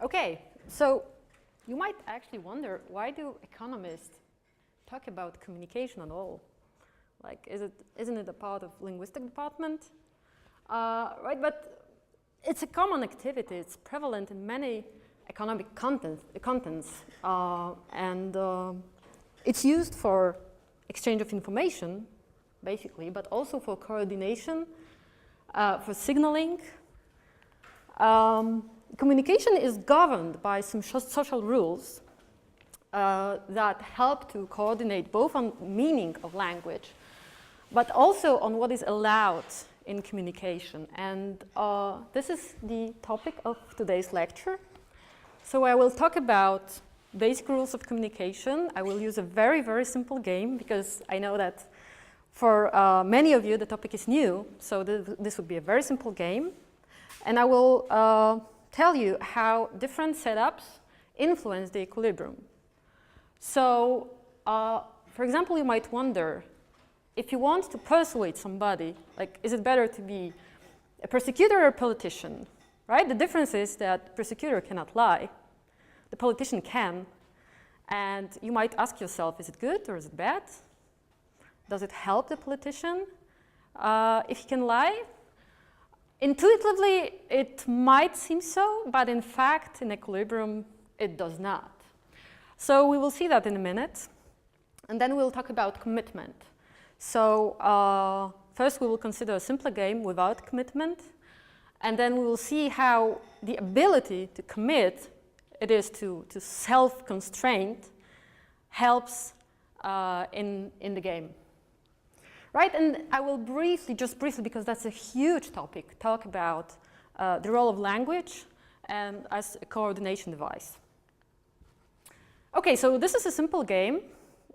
Okay, so you might actually wonder, why do economists talk about communication at all? Like, isn't it a part of linguistic department? Right, but it's a common activity. It's prevalent in many economic contents, and it's used for exchange of information, basically, but also for coordination, for signaling. Communication is governed by some social rules that help to coordinate both on meaning of language, but also on what is allowed in communication. And this is the topic of today's lecture. So I will talk about basic rules of communication. I will use a very, very simple game because I know that for many of you the topic is new. So this would be a very simple game. And I will tell you how different setups influence the equilibrium. So, for example, you might wonder, if you want to persuade somebody, like, is it better to be a prosecutor or a politician, right? The difference is that prosecutor cannot lie. The politician can. And you might ask yourself, is it good or is it bad? Does it help the politician if he can lie? Intuitively, it might seem so, but in fact, in equilibrium, it does not. So we will see that in a minute. And then we'll talk about commitment. So first, we will consider a simpler game without commitment. And then we will see how the ability to commit, it is to self-constraint, helps in the game. Right, and I will just briefly, because that's a huge topic, talk about the role of language and as a coordination device. Okay, so this is a simple game.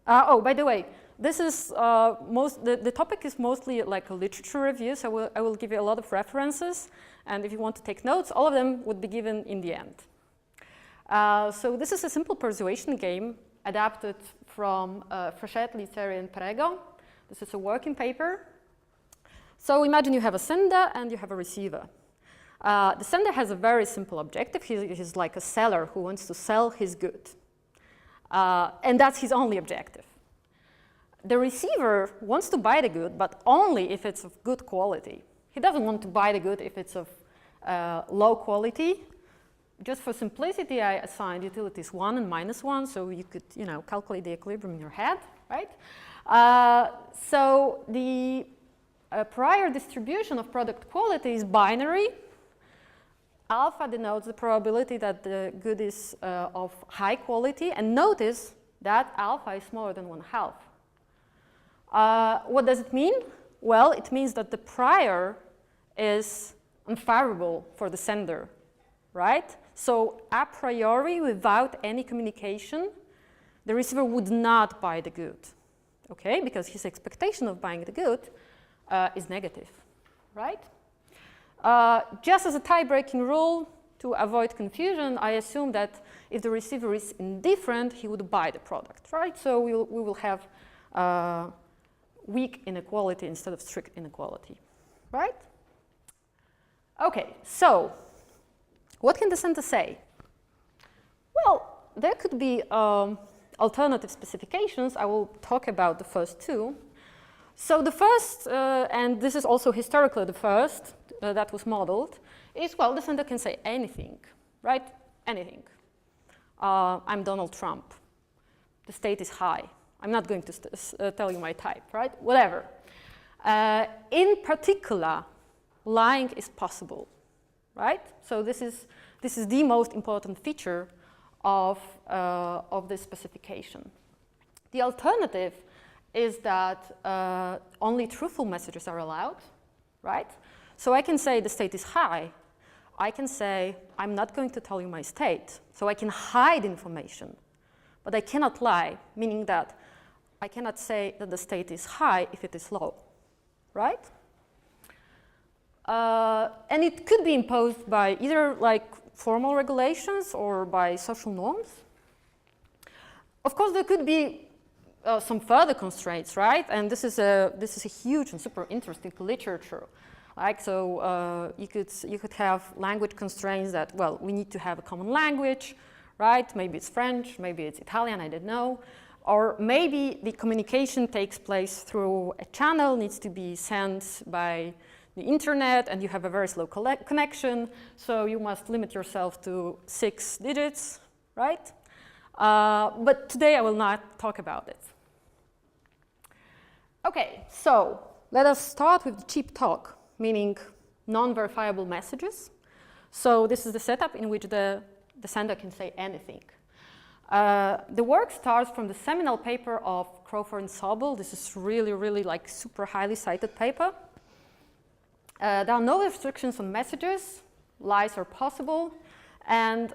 Oh, by the way, this is the topic is mostly like a literature review, so I will give you a lot of references, and if you want to take notes, all of them would be given in the end. So this is a simple persuasion game adapted from Frechette, Litteri, and Perego. This is a working paper. So imagine you have a sender and you have a receiver. The sender has a very simple objective. He's like a seller who wants to sell his good. And that's his only objective. The receiver wants to buy the good, but only if it's of good quality. He doesn't want to buy the good if it's of low quality. Just for simplicity, I assigned utilities 1 and -1, so you could, calculate the equilibrium in your head, right? So the prior distribution of product quality is binary. Alpha denotes the probability that the good is of high quality, and notice that alpha is smaller than 1/2. What does it mean? Well, it means that the prior is unfavorable for the sender, right? So a priori, without any communication, the receiver would not buy the good. Okay, because his expectation of buying the good is negative, right? Just as a tie-breaking rule, to avoid confusion, I assume that if the receiver is indifferent, he would buy the product, right? So we will have weak inequality instead of strict inequality, right? Okay, so what can the sender say? Well, there could be alternative specifications. I will talk about the first two. So the first, and this is also historically the first that was modeled, is, well, the sender can say anything, right? Anything. I'm Donald Trump. The state is high. I'm not going to tell you my type, right? Whatever. In particular, lying is possible, right? So this is the most important feature of this specification. The alternative is that only truthful messages are allowed, right? So I can say the state is high. I can say I'm not going to tell you my state. So I can hide information, but I cannot lie, meaning that I cannot say that the state is high if it is low, right? And it could be imposed by either like formal regulations or by social norms. Of course, there could be some further constraints, right? And this is a huge and super interesting literature. Like, so you could have language constraints that, well, we need to have a common language, right? Maybe it's French, maybe it's Italian, I don't know. Or maybe the communication takes place through a channel, needs to be sent by the internet, and you have a very slow connection, so you must limit yourself to 6 digits, right? But today I will not talk about it. Okay, so let us start with the cheap talk, meaning non-verifiable messages. So this is the setup in which the sender can say anything. The work starts from the seminal paper of Crawford and Sobel. This is really, really like super highly cited paper. There are no restrictions on messages. Lies are possible. And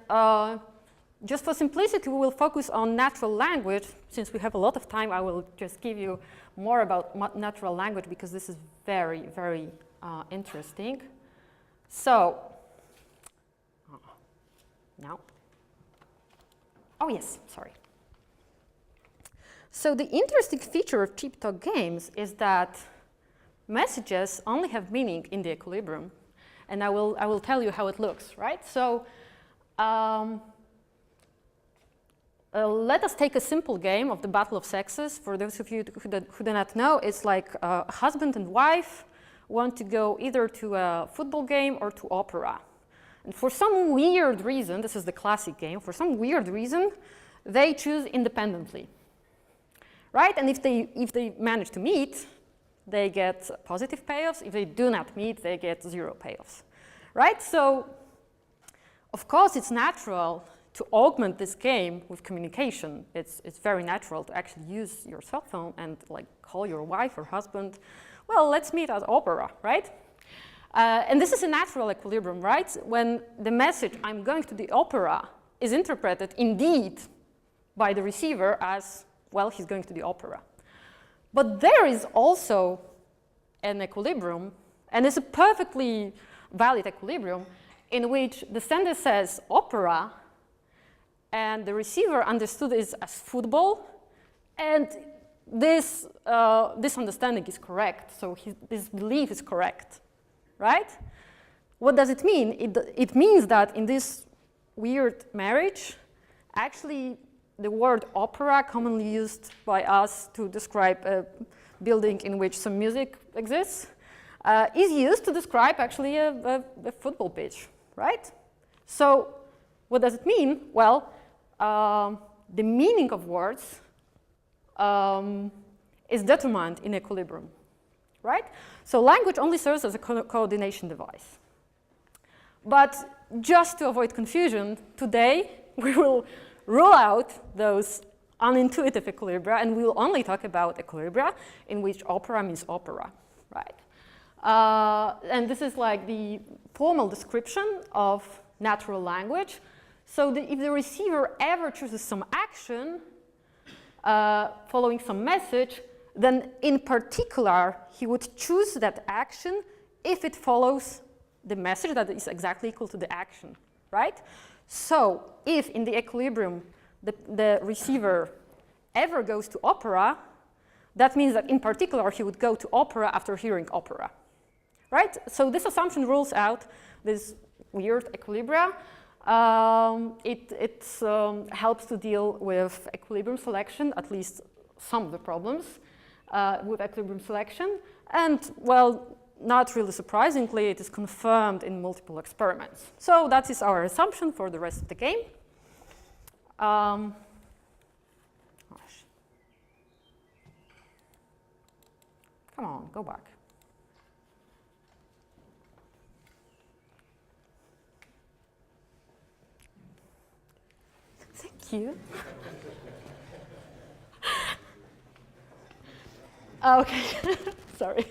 just for simplicity, we will focus on natural language. Since we have a lot of time, I will just give you more about natural language because this is very, very interesting. So, now. Oh yes, sorry. So the interesting feature of cheap talk games is that messages only have meaning in the equilibrium, and I will tell you how it looks, right? So let us take a simple game of the Battle of Sexes. For those of you who do not know, it's like a husband and wife want to go either to a football game or to opera. And for some weird reason, this is the classic game, for some weird reason, they choose independently, right? And if they manage to meet, they get positive payoffs. If they do not meet, they get 0 payoffs, right? So, of course, it's natural to augment this game with communication. It's very natural to actually use your cell phone and like call your wife or husband. Well, let's meet at opera, right? And this is a natural equilibrium, right? When the message, I'm going to the opera, is interpreted indeed by the receiver as, well, he's going to the opera. But there is also an equilibrium, and it's a perfectly valid equilibrium, in which the sender says opera, and the receiver understood it as football, and this understanding is correct, so this belief is correct. Right? What does it mean? It means that in this weird marriage, actually the word opera, commonly used by us to describe a building in which some music exists, is used to describe actually a football pitch, right? So what does it mean? Well, the meaning of words is determined in equilibrium. Right? So language only serves as a coordination device. But just to avoid confusion, today we will rule out those unintuitive equilibria, and we will only talk about equilibria in which opera means opera, right? And this is like the formal description of natural language. So if the receiver ever chooses some action following some message, then in particular, he would choose that action if it follows the message that is exactly equal to the action, right? So if in the equilibrium, the receiver ever goes to opera, that means that in particular, he would go to opera after hearing opera, right? So this assumption rules out this weird equilibria. It helps to deal with equilibrium selection, at least some of the problems. With equilibrium selection, and well, not really surprisingly, it is confirmed in multiple experiments. So that is our assumption for the rest of the game. Come on, go back. Thank you. Okay, sorry.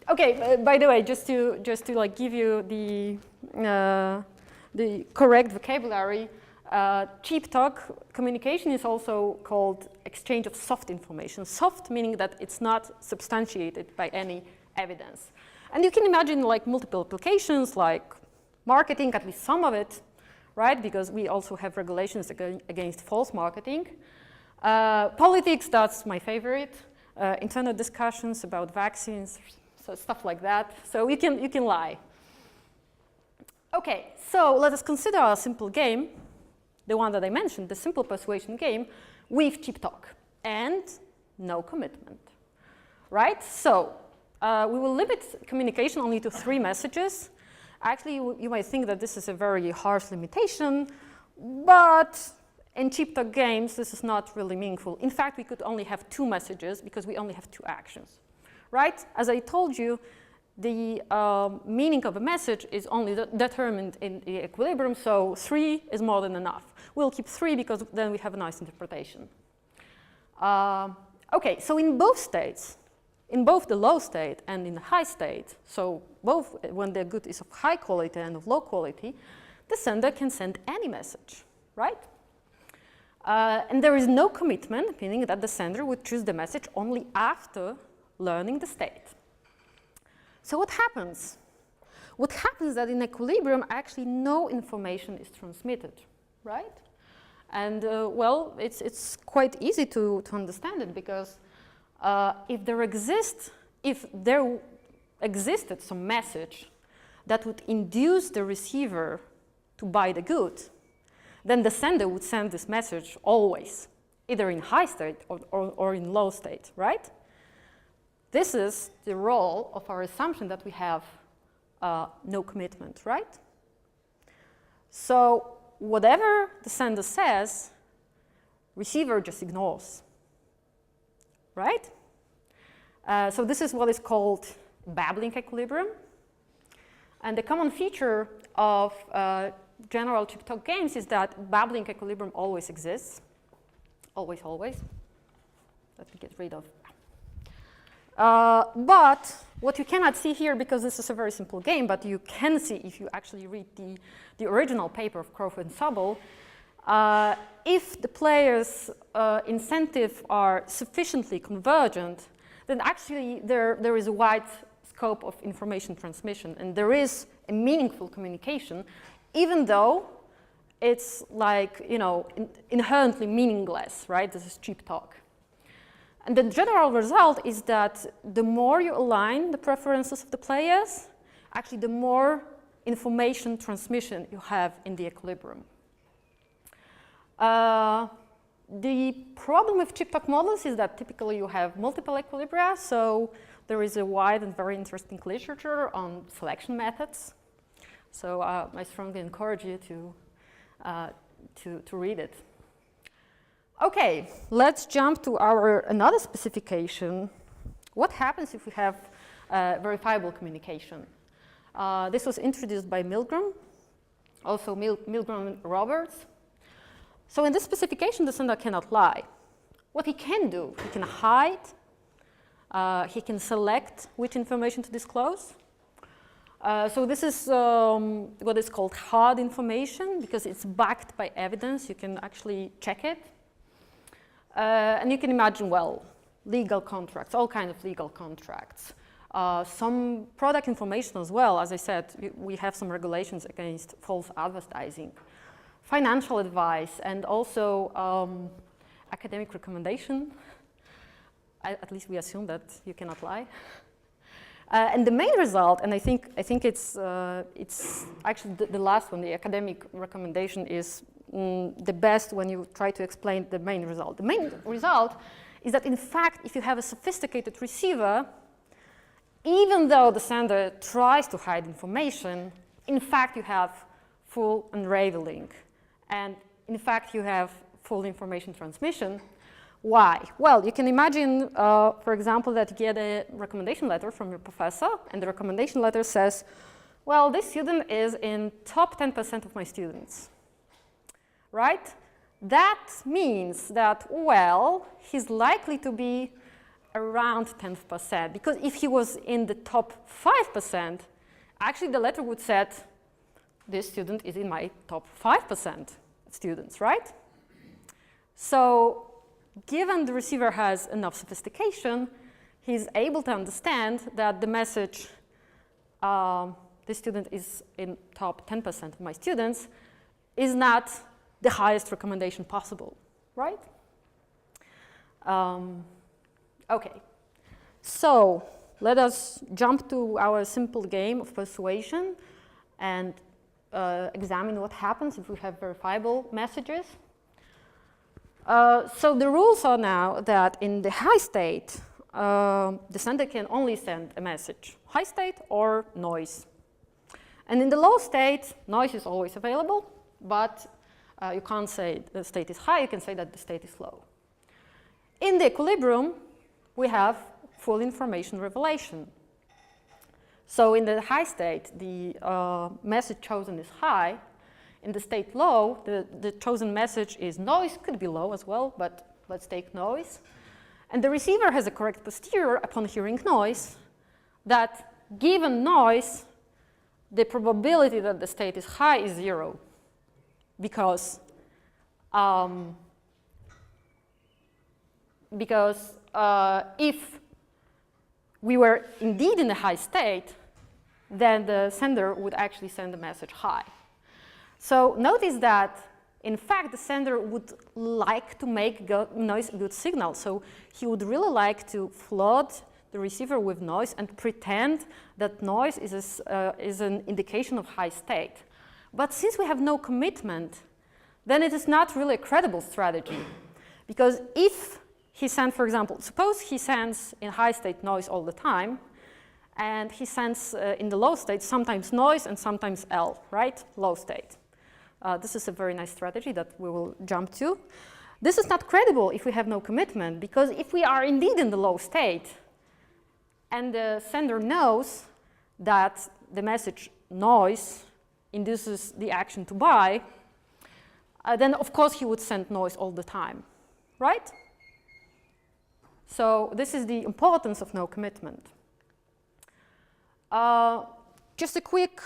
Okay, by the way, just to like give you the correct vocabulary, cheap talk communication is also called exchange of soft information. Soft meaning that it's not substantiated by any evidence. And you can imagine like multiple applications like marketing, at least some of it, right? Because we also have regulations against false marketing. Politics, that's my favorite. Internet discussions about vaccines, so stuff like that. So you can lie. Okay, so let us consider a simple game, the one that I mentioned, the simple persuasion game with cheap talk and no commitment, right? So we will limit communication only to 3 messages. Actually, you might think that this is a very harsh limitation, but in cheap talk games, this is not really meaningful. In fact, we could only have 2 messages because we only have 2 actions, right? As I told you, the meaning of a message is only determined in the equilibrium, so 3 is more than enough. We'll keep 3 because then we have a nice interpretation. Okay, so in both states, in both the low state and in the high state, so both when the good is of high quality and of low quality, the sender can send any message, right? And there is no commitment, meaning that the sender would choose the message only after learning the state. So what happens? What happens is that in equilibrium, actually no information is transmitted, right? And well, it's quite easy to understand it because if there existed some message that would induce the receiver to buy the good, then the sender would send this message always, either in high state or in low state, right? This is the role of our assumption that we have no commitment, right? So whatever the sender says, receiver just ignores, right? So this is what is called babbling equilibrium. And the common feature of general cheap talk games is that babbling equilibrium always exists. Always, always. Let me get rid of. But what you cannot see here, because this is a very simple game, but you can see if you actually read the original paper of Crawford and Sobel, if the players' incentives are sufficiently convergent, then actually there is a wide scope of information transmission, and there is a meaningful communication, even though it's like, you know, inherently meaningless, right? This is cheap talk. And the general result is that the more you align the preferences of the players, actually the more information transmission you have in the equilibrium. The problem with cheap talk models is that typically you have multiple equilibria, so there is a wide and very interesting literature on selection methods. So I strongly encourage you to read it. Okay, let's jump to another specification. What happens if we have verifiable communication? This was introduced by Milgram, also Milgram and Roberts. So in this specification, the sender cannot lie. What he can do, he can hide, he can select which information to disclose. So this is what is called hard information because it's backed by evidence. You can actually check it. And you can imagine, well, legal contracts, all kinds of legal contracts. Some product information as well. As I said, we have some regulations against false advertising, financial advice, and also academic recommendation. At least we assume that you cannot lie. And the main result, and I think it's actually the last one, the academic recommendation is the best when you try to explain the main result. The main result is that, in fact, if you have a sophisticated receiver, even though the sender tries to hide information, in fact, you have full unraveling. And in fact, you have full information transmission. Why? Well, you can imagine, for example, that you get a recommendation letter from your professor, and the recommendation letter says, well, this student is in top 10% of my students. Right? That means that, well, he's likely to be around 10%, because if he was in the top 5%, actually the letter would say, this student is in my top 5% students, right? So given the receiver has enough sophistication, he's able to understand that the message, this student is in top 10% of my students, is not the highest recommendation possible, right? Okay, so let us jump to our simple game of persuasion and examine what happens if we have verifiable messages. So the rules are now that in the high state, the sender can only send a message, high state or noise. And in the low state, noise is always available, but you can't say the state is high, you can say that the state is low. In the equilibrium, we have full information revelation. So in the high state, the message chosen is high. In the state low, the chosen message is noise, could be low as well, but let's take noise. And the receiver has a correct posterior upon hearing noise that given noise, the probability that the state is high is 0. Because if we were indeed in a high state, then the sender would actually send the message high. So notice that, in fact, the sender would like to make noise a good signal. So he would really like to flood the receiver with noise and pretend that noise is an indication of high state. But since we have no commitment, then it is not really a credible strategy. Because if he sends, for example, suppose he sends in high state noise all the time, and he sends in the low state sometimes noise and sometimes L, right? Low state. This is a very nice strategy that we will jump to. This is not credible if we have no commitment, because if we are indeed in the low state, and the sender knows that the message noise induces the action to buy, then of course he would send noise all the time, right? So this is the importance of no commitment. Just a quick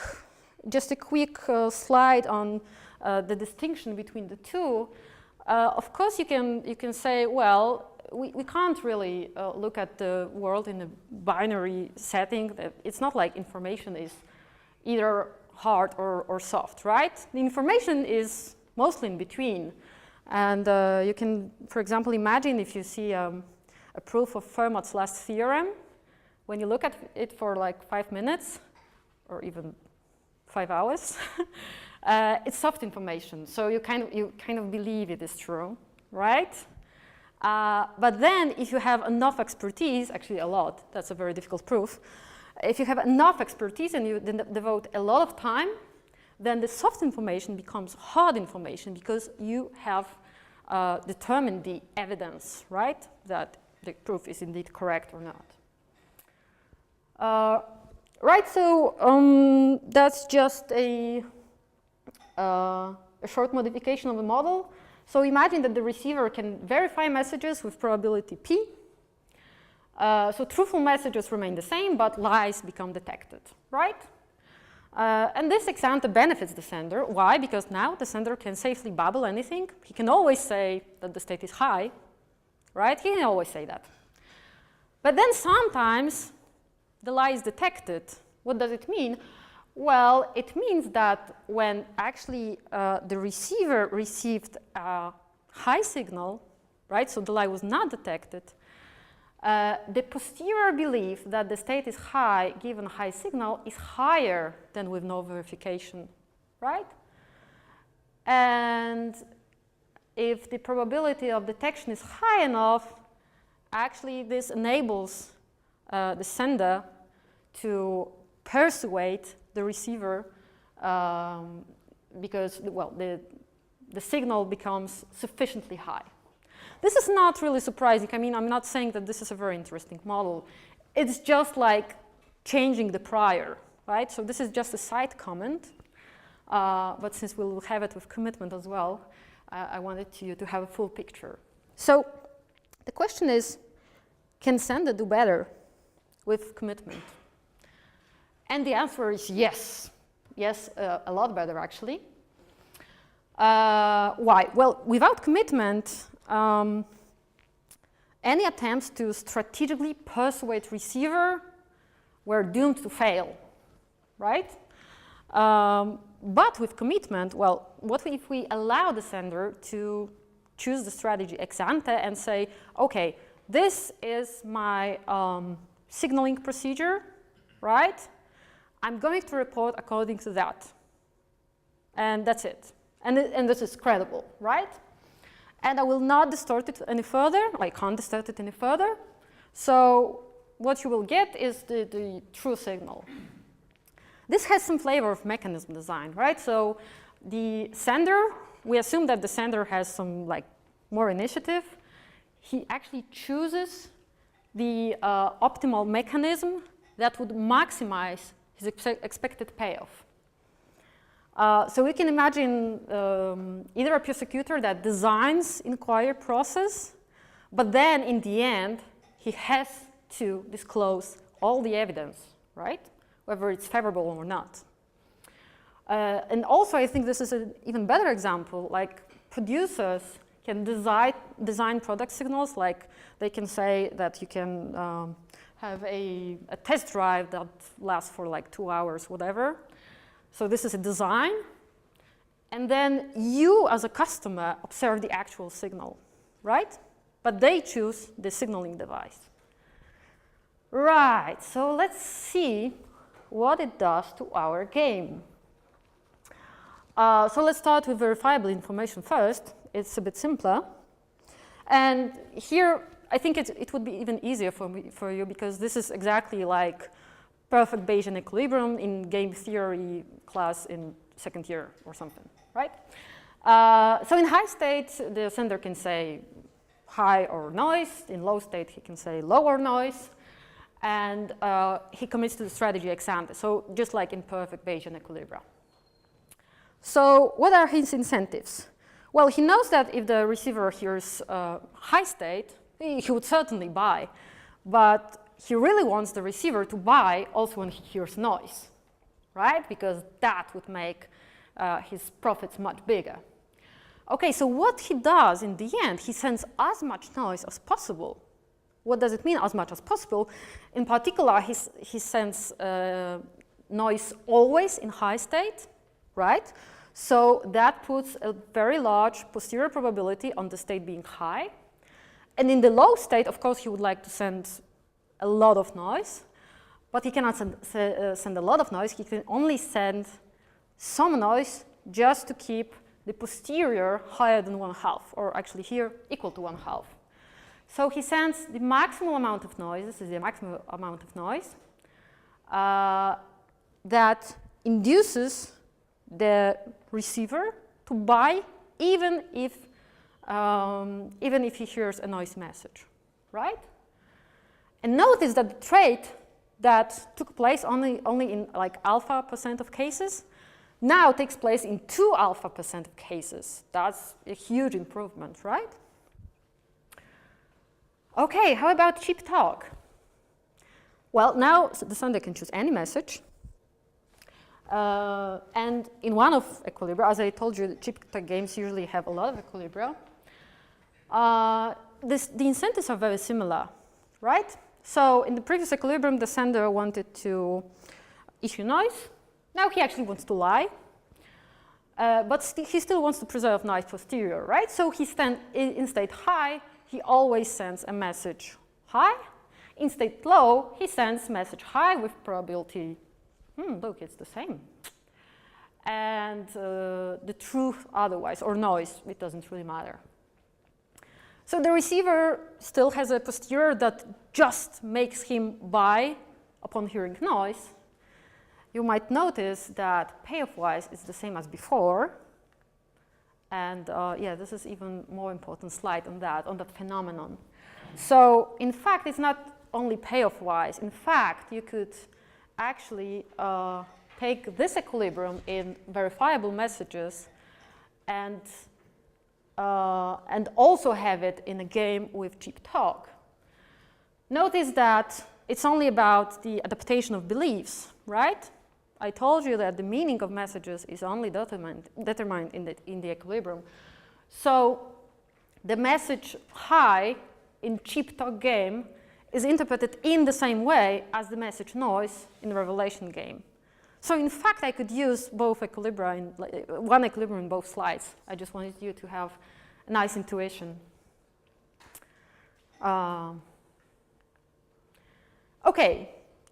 slide on the distinction between the two. Of course, you can say, well, we can't really look at the world in a binary setting. It's not like information is either hard or soft, right? The information is mostly in between. And you can, for example, imagine if you see a proof of Fermat's last theorem. When you look at it for like 5 minutes, or even 5 hours, it's soft information. So you kind of believe it is true, right? But then if you have enough expertise, actually a lot, that's a very difficult proof. If you have enough expertise and you devote a lot of time, then the soft information becomes hard information because you have determined the evidence, right? That the proof is indeed correct or not. Right, so that's just a short modification of the model. So imagine that the receiver can verify messages with probability p. So truthful messages remain the same, but lies become detected, right? And this ex ante benefits the sender. Why? Because now the sender can safely babble anything. He can always say that the state is high, right? He can always say that. But then sometimes the lie is detected. What does it mean? Well, it means that when actually the receiver received a high signal, right, so the lie was not detected, the posterior belief that the state is high given a high signal is higher than with no verification, right? And if the probability of detection is high enough, actually this enables the sender to persuade the receiver because, well, the signal becomes sufficiently high. This is not really surprising. I mean, I'm not saying that this is a very interesting model. It's just like changing the prior, right? So this is just a side comment. But since we'll have it with commitment as well, I wanted you to have a full picture. So the question is, can sender do better with commitment? And the answer is yes. Yes, a lot better, actually. Why? Well, without commitment, any attempts to strategically persuade receiver were doomed to fail, right? But with commitment, well, what if we allow the sender to choose the strategy ex ante and say, okay, this is my signaling procedure, right? I'm going to report according to that. And that's it. And this is credible, right? And I will not distort it any further. I can't distort it any further. So what you will get is the true signal. This has some flavor of mechanism design, right? So the sender, we assume that the sender has some more initiative. He actually chooses the optimal mechanism that would maximize his expected payoff. So we can imagine either a prosecutor that designs inquiry process, but then in the end, he has to disclose all the evidence, right? Whether it's favorable or not. And also, I think this is an even better example, like producers can design product signals, like they can say that you can have a test drive that lasts for 2 hours, whatever. So this is a design. And then you, as a customer, observe the actual signal, right? But they choose the signaling device. Right, so let's see what it does to our game. So let's start with verifiable information first. It's a bit simpler. And here, I think it would be even easier for you because this is exactly like perfect Bayesian equilibrium in game theory class in second year or something, right? So in high state, the sender can say high or noise. In low state, he can say low or noise. And he commits to the strategy ex ante, so just like in perfect Bayesian equilibrium. So what are his incentives? Well, he knows that if the receiver hears high state, he would certainly buy. But he really wants the receiver to buy also when he hears noise, right? Because that would make his profits much bigger. Okay, so what he does in the end, he sends as much noise as possible. What does it mean, as much as possible? In particular, he sends noise always in high state, right? So that puts a very large posterior probability on the state being high. And in the low state, of course, he would like to send a lot of noise, but he cannot send a lot of noise. He can only send some noise just to keep the posterior higher than 1/2, or actually here equal to 1/2. So he sends the maximum amount of noise, this is the maximum amount of noise, that induces the receiver to buy even if he hears a noise message, right? And notice that the trait that took place only in alpha% of cases now takes place in 2 alpha% of cases. That's a huge improvement, right? Okay, how about cheap talk? Well, now the sender can choose any message. And in one of equilibria, as I told you, cheap talk games usually have a lot of equilibria. The incentives are very similar, right? So in the previous equilibrium, the sender wanted to issue noise. Now he actually wants to lie. But he still wants to preserve noise posterior, right? So he in state high, he always sends a message high. In state low, he sends message high with probability, look, it's the same. And the truth otherwise, or noise, it doesn't really matter. So the receiver still has a posterior that just makes him buy upon hearing noise. You might notice that payoff-wise it's the same as before. And yeah, this is even more important slide on that phenomenon. So in fact, it's not only payoff-wise. In fact, you could actually take this equilibrium in verifiable messages and also have it in a game with cheap talk. Notice that it's only about the adaptation of beliefs, right? I told you that the meaning of messages is only determined in the equilibrium. So the message high in cheap talk game is interpreted in the same way as the message noise in the revelation game. So in fact, I could use both equilibria, one equilibrium in both slides. I just wanted you to have nice intuition. Okay,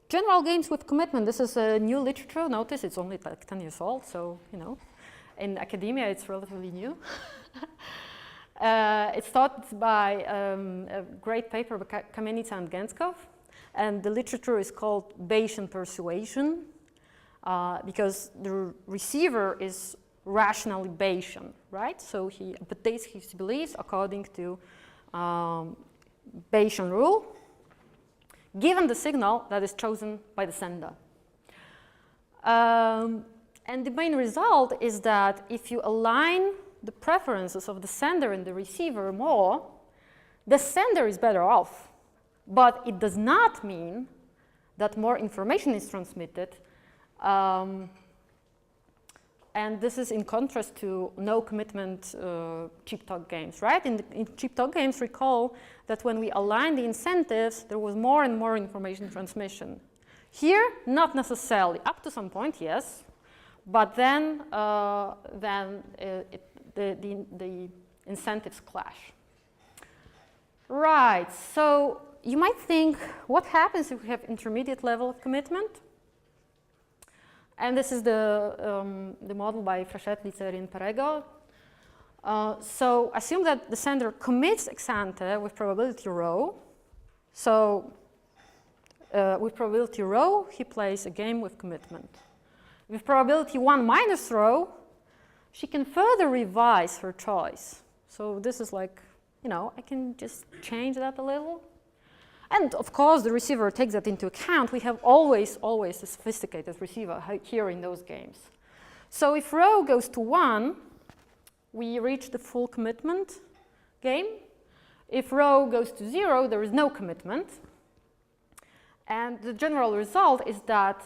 general games with commitment. This is a new literature. Notice it's only like 10 years old, so, you know, in academia it's relatively new. It's taught by a great paper by Kamienica and Genskov, and the literature is called Bayesian Persuasion, because the receiver is rationally Bayesian, right? So he updates his beliefs according to Bayesian rule, given the signal that is chosen by the sender. And the main result is that if you align the preferences of the sender and the receiver more, the sender is better off. But it does not mean that more information is transmitted. And this is in contrast to no commitment cheap talk games, right? In cheap talk games, recall that when we aligned the incentives, there was more and more information transmission. Here, not necessarily. Up to some point, yes. But then the incentives clash. Right, so you might think, what happens if we have intermediate level of commitment? And this is the model by Frechette, Licerin, Perego. So assume that the sender commits ex ante with probability rho. So with probability rho, he plays a game with commitment. With probability 1 minus rho, she can further revise her choice. So this is like, you know, I can just change that a little. And of course, the receiver takes that into account. We have always a sophisticated receiver here in those games. So if rho goes to 1, we reach the full commitment game. If rho goes to 0, there is no commitment. And the general result is that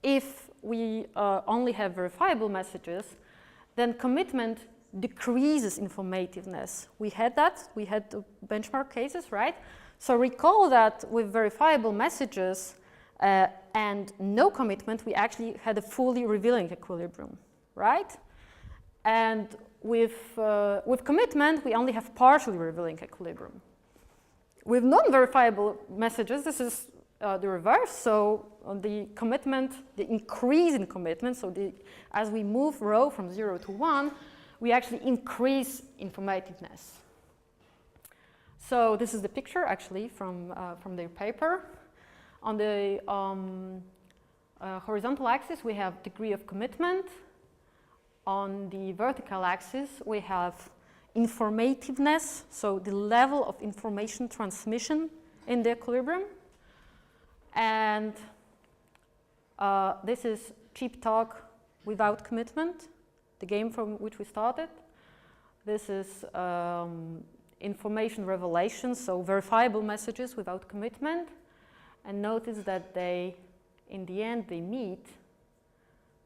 if we only have verifiable messages, then commitment decreases informativeness. We had that. We had the benchmark cases, right? So recall that with verifiable messages and no commitment, we actually had a fully revealing equilibrium, right? And with commitment, we only have partially revealing equilibrium. With non-verifiable messages, this is the reverse. So on the commitment, the increase in commitment, so as we move rho from 0 to 1, we actually increase informativeness. So this is the picture, actually, from their paper. On the horizontal axis, we have degree of commitment. On the vertical axis, we have informativeness, so the level of information transmission in the equilibrium. And this is cheap talk without commitment, the game from which we started. This is information revelation, so verifiable messages without commitment. And notice that they, in the end, they meet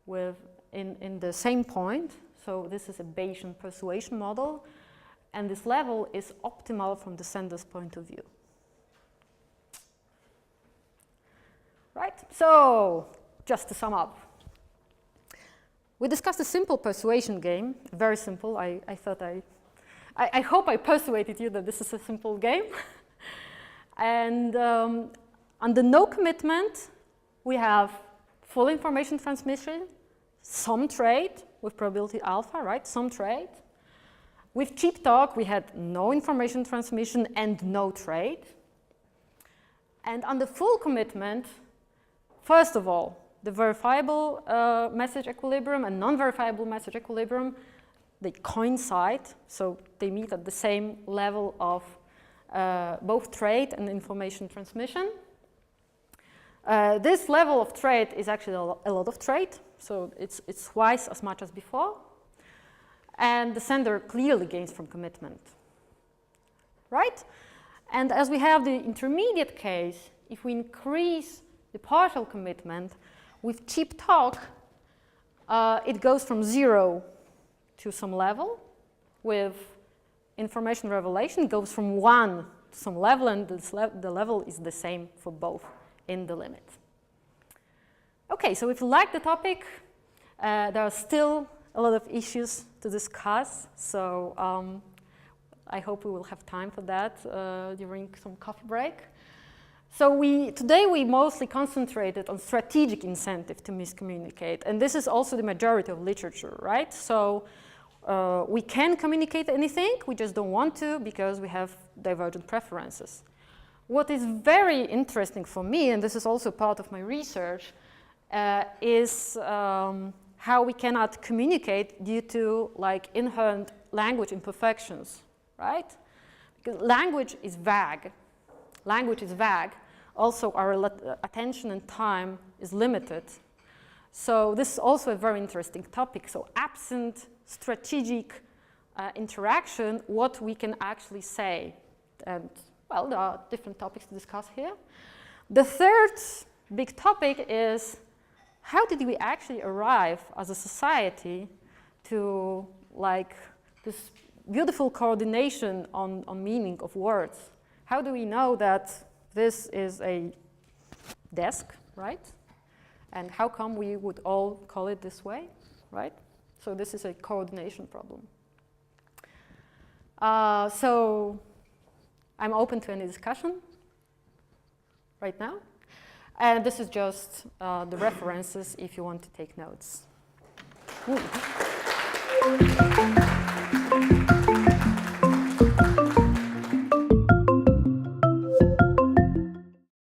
with in the same point. So this is a Bayesian persuasion model, and this level is optimal from the sender's point of view. Right? So just to sum up, we discussed a simple persuasion game, very simple. I hope I persuaded you that this is a simple game. And under no commitment, we have full information transmission, some trade with probability alpha, right? Some trade. With cheap talk, we had no information transmission and no trade. And under full commitment, first of all, the verifiable message equilibrium and non-verifiable message equilibrium, they coincide, so they meet at the same level of both trade and information transmission. This level of trade is actually a lot of trade, so it's twice as much as before. And the sender clearly gains from commitment, right? And as we have the intermediate case, if we increase the partial commitment with cheap talk, it goes from 0 to some level. With information revelation, it goes from 1 to some level, and the level is the same for both in the limit. Okay, so if you like the topic, there are still a lot of issues to discuss. So I hope we will have time for that during some coffee break. So today we mostly concentrated on strategic incentive to miscommunicate, and this is also the majority of literature, right? So we can communicate anything, we just don't want to because we have divergent preferences. What is very interesting for me, and this is also part of my research, is how we cannot communicate due to like inherent language imperfections, right? Because language is vague. Language is vague. Also, our attention and time is limited. So this is also a very interesting topic. So absent strategic interaction, what we can actually say. And, well, there are different topics to discuss here. The third big topic is how did we actually arrive as a society to like this beautiful coordination on meaning of words? How do we know that this is a desk, right? And how come we would all call it this way, right? So this is a coordination problem. So I'm open to any discussion right now. And this is just the references if you want to take notes. Ooh.